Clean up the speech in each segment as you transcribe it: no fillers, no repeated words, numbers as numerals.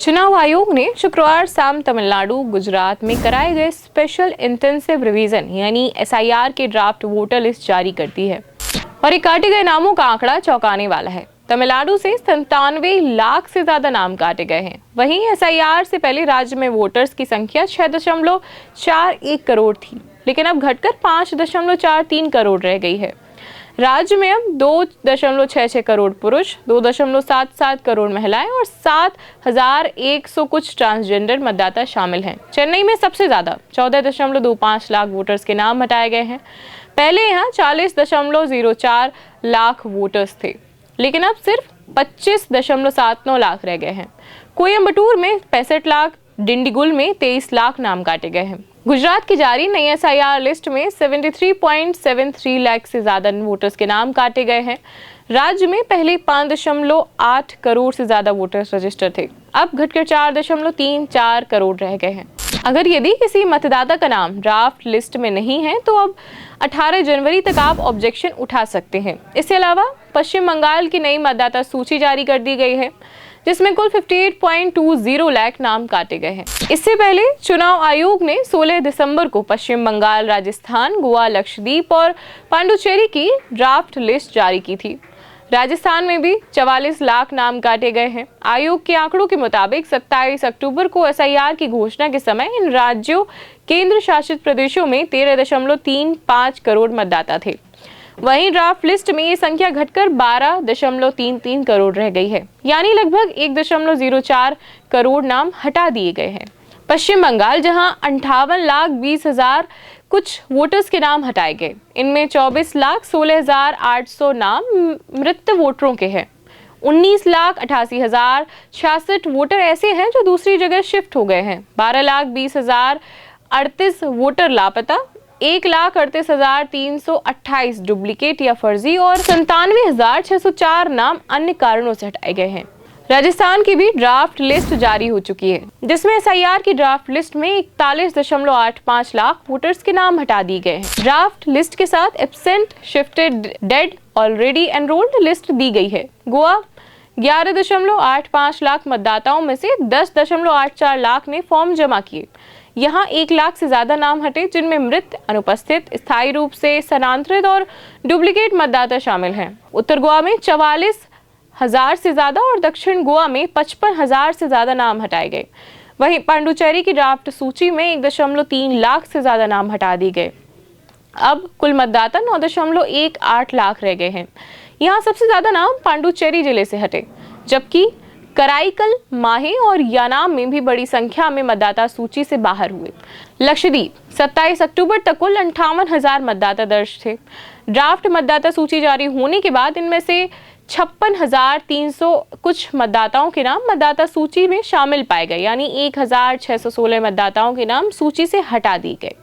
चुनाव आयोग ने शुक्रवार शाम तमिलनाडु, गुजरात में कराए गए स्पेशल इंटेंसिव रिवीजन यानी एसआईआर के ड्राफ्ट वोटर लिस्ट जारी कर दी है और ये काटे गए नामों का आंकड़ा चौंकाने वाला है। तमिलनाडु से 97 लाख से ज्यादा नाम काटे गए हैं। वहीं एसआईआर से पहले राज्य में वोटर्स की संख्या 6.41 करोड़ थी, लेकिन अब घटकर 5.43 करोड़ रह गई है। राज्य में अब 2.66 करोड़ पुरुष, 2.77 करोड़ महिलाएं और 7,100 कुछ ट्रांसजेंडर मतदाता शामिल हैं। चेन्नई में सबसे ज्यादा 14.25 लाख वोटर्स के नाम हटाए गए हैं। पहले यहाँ 40.04 लाख वोटर्स थे, लेकिन अब सिर्फ 25.79 लाख रह गए हैं। कोयम्बटूर में 65 लाख, डिंडीगुल में 23 लाख नाम काटे गए हैं। गुजरात की जारी नई एसआईआर लिस्ट में 73.73 लाख से ज्यादा वोटर्स के नाम काटे गए हैं। राज्य में पहले 5.8 करोड़ से ज्यादा वोटर्स रजिस्टर थे, अब घटकर 4.34 करोड़ रह गए हैं। अगर यदि किसी मतदाता का नाम ड्राफ्ट लिस्ट में नहीं है तो अब 18 जनवरी तक आप ऑब्जेक्शन उठा सकते हैं। इसके अलावा पश्चिम बंगाल की नई मतदाता सूची जारी कर दी गई है, जिसमें कुल 58.20 लाख नाम काटे गए हैं। इससे पहले चुनाव आयोग ने 16 दिसंबर को पश्चिम बंगाल, राजस्थान, गोवा, लक्षद्वीप और पांडुचेरी की ड्राफ्ट लिस्ट जारी की थी। राजस्थान में भी 44 लाख नाम काटे गए हैं। आयोग के आंकड़ों के मुताबिक 27 अक्टूबर को एसआईआर की घोषणा के समय इन राज्यों, केंद्र शासित प्रदेशों में 13.35 करोड़ मतदाता थे। वहीं ड्राफ्ट लिस्ट में ये संख्या घटकर 12.33 करोड़ रह गई है, यानी लगभग 1.04 करोड़ नाम हटा दिए गए हैं। पश्चिम बंगाल, जहां 58,20,000 कुछ वोटर्स के नाम हटाए गए, इनमें 24,16,800 नाम मृत वोटरों के हैं। 19,88,066 वोटर ऐसे हैं जो दूसरी जगह शिफ्ट हो गए हैं। 12,20,038 वोटर लापता, 1,38,328 डुप्लीकेट या फर्जी और 97,604 नाम अन्य कारणों से हटाए गए हैं। राजस्थान की भी ड्राफ्ट लिस्ट जारी हो चुकी है, जिसमें एसआईआर की ड्राफ्ट लिस्ट में 41.85 लाख वोटर्स के नाम हटा दिए गए हैं। ड्राफ्ट लिस्ट के साथ absent, shifted, dead, already enrolled list दी गई है। गोवा 11.85 लाख मतदाताओं में से 10.84 लाख ने फॉर्म जमा किए। यहाँ 1 लाख से ज्यादा नाम हटे, जिनमें मृत, अनुपस्थित, स्थायी रूप से स्थानांतरित और डुप्लीकेट मतदाता शामिल हैं। उत्तर गोवा में 44,000 से ज्यादा और दक्षिण गोवा में 55,000 से ज्यादा नाम हटाए गए। वहीं पांडुचेरी की ड्राफ्ट सूची में 1.3 लाख से ज्यादा नाम हटा दिए गए। अब कुल मतदाता 9.18 लाख रह गए हैं। यहाँ सबसे ज्यादा नाम पांडुचेरी जिले से हटे, जबकि कराईकल, माहे और यानाम में भी बड़ी संख्या में मतदाता सूची से बाहर हुए। लक्षद्वीप 27 अक्टूबर तक कुल 58,000 मतदाता दर्ज थे। ड्राफ्ट मतदाता सूची जारी होने के बाद इनमें से 56,300 कुछ मतदाताओं के नाम मतदाता सूची में शामिल पाए गए, यानी 1,616 मतदाताओं के नाम सूची से हटा दिए गए।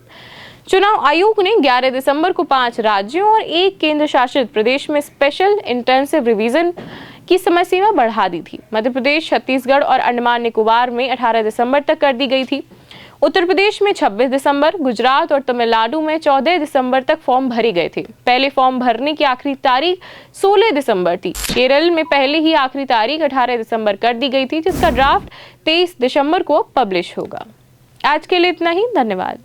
चुनाव आयोग ने 11 दिसंबर को 5 राज्यों और 1 केंद्र शासित प्रदेश में स्पेशल इंटेंसिव रिवीजन की समय सीमा बढ़ा दी थी। मध्य प्रदेश, छत्तीसगढ़ और अंडमान निकोबार में 18 दिसंबर तक कर दी गई थी। उत्तर प्रदेश में 26 दिसंबर, गुजरात और तमिलनाडु में 14 दिसंबर तक फॉर्म भरे गए थे। पहले फॉर्म भरने की आखिरी तारीख 16 दिसंबर थी। केरल में पहले ही आखिरी तारीख 18 दिसंबर कर दी गई थी, जिसका ड्राफ्ट 23 दिसंबर को पब्लिश होगा। आज के लिए इतना ही, धन्यवाद।